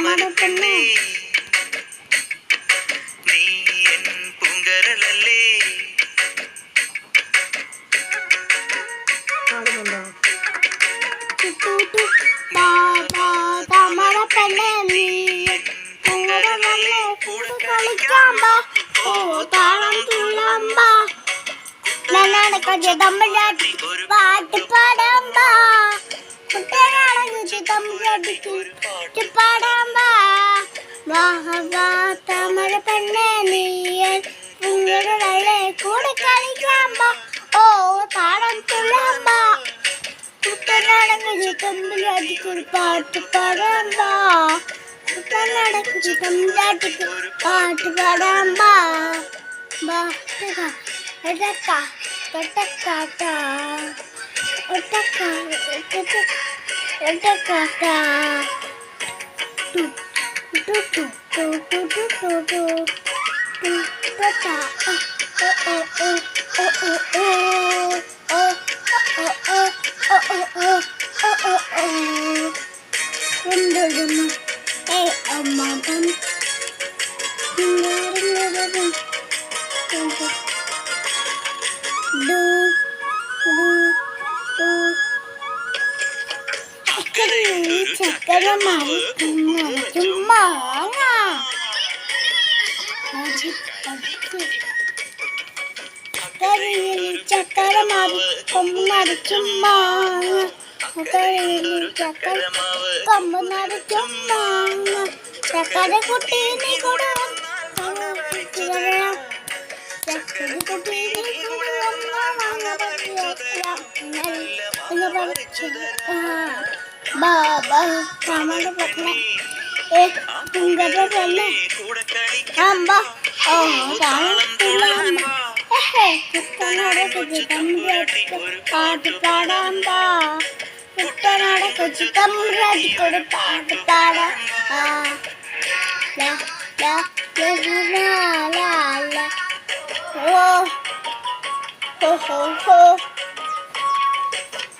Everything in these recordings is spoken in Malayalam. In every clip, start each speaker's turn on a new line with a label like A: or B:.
A: താമരപ്പെണ്ണേ നീ എൻ പൂങ്കരളല്ലേ താമരപ്പെണ്ണേ നീ പൂങ്കരളല്ലേ കൂടെ കളിക്കാമ്പ ഓ താളം തുള്ളാമ്പ നന്നാടക്കൊക്കെ തമ്മിലാട്ടി പാട്ട് പാടാമ്പ കുട്ടനാടക്കൊക്കെ തമ്മിലാട്ടി പാടാമ്പ താമരപ്പെണ്ണേ നീയൻ പൂങ്കരളല്ലേ കൂടെ കളിക്കാമ്പ ഓ താളം തുള്ളാമ്പ കുട്ടനാടക്കൊക്കെ തമ്മിലാട്ടി പാട്ട് പാടാമ്പ കുട്ടനാടക്കൊക്കെ തമ്മിലാട്ടി പാട്ട് പാടാമ്പ Otaka, otaka, otaka, otaka, tu, tu, tu, tu, tu, tu, tu, tu, otaka, ചക്കരമായി ചുമ്മാ ചക്കരമാവി കൊമ്പുനാട് ചുമ്മാ കൊമ്പുനാട് ചുമ്മാ ചക്കര കുട്ടി നീ കൂടെ ചക്കര കുട്ടി നീ കൂടെ ബാബാ താമരപ്പെണ്ണേ പൂങ്കരളല്ലേ അമ്പ ഓ താളം തുള്ളാമ്പ കുട്ടനാടക്കൊക്കെ തമ്പുരാട്ടിക്കൊരു പാട്ട് പാടാമ്പ കുട്ടനാടക്കൊക്കെ തമ്പുരാട്ടിക്കൊരു പാട്ട് പാടാം ഓ ഹോ ഹോ ഹോ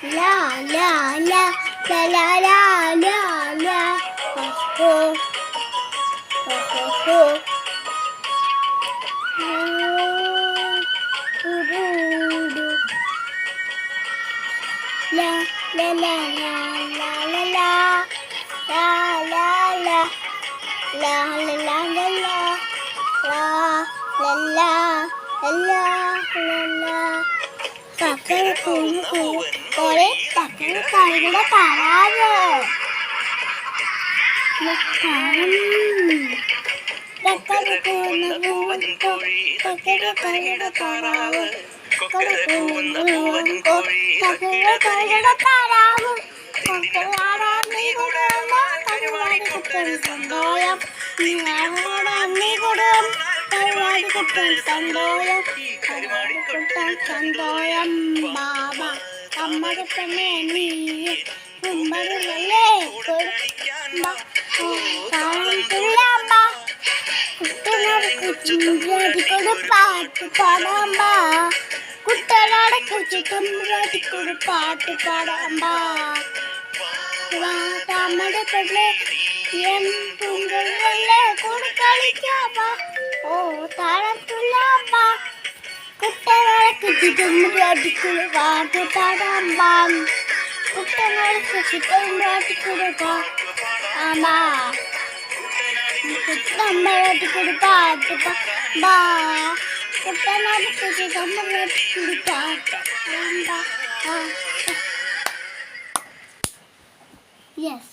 A: la la la la la la la la oh oh oh oh la la la la la la la la la la la la la la la la la ചക്കര കുഞ്ഞു കുറെ ചക്കര കൈയുടെ താറാവ് ചക്കര കൈയുടെ താറാവ് ചക്കര കൈയുടെ താറാവ് നീ കൊടു സന്തോഷം നീ കൊടു കുട്ടൻ സന്തോഷം സന്തോഷം ബാബ താമരപ്പെണ്ണേ നീ കുമ്പരളല്ലേ തുള്ളാമ്പ കുട്ടനാടക്കൊരു പാട്ട് പാടാമ്പ കുട്ടനാടക്കൊരു തമ്പുരാട്ടിക്കൊരു പാട്ട് പാടാമ്പ താമരപ്പെണ്ണേ എൻ പൂങ്കരളല്ലേ കൂടെ കളിക്കാമ്പ ഓ താളം തുള്ളാമ്പ കുട്ടനാടക്കൊക്കെ തമ്പുരാട്ടിക്കൊരു പാട്ട് പാടാമ്പ കുട്ടനാടക്കൊക്കെ തമ്പുരാട്ടിക്കൊരു പാടാമ്പ തമ്പുരാട്ടിക്കൊരു പാട്ട് പാടാമ്പ കുട്ടനാടക്കൊക്കെ തമ്പുരാട്ടിക്കൊരു പാട്ട് പാടാമ്പ യെസ്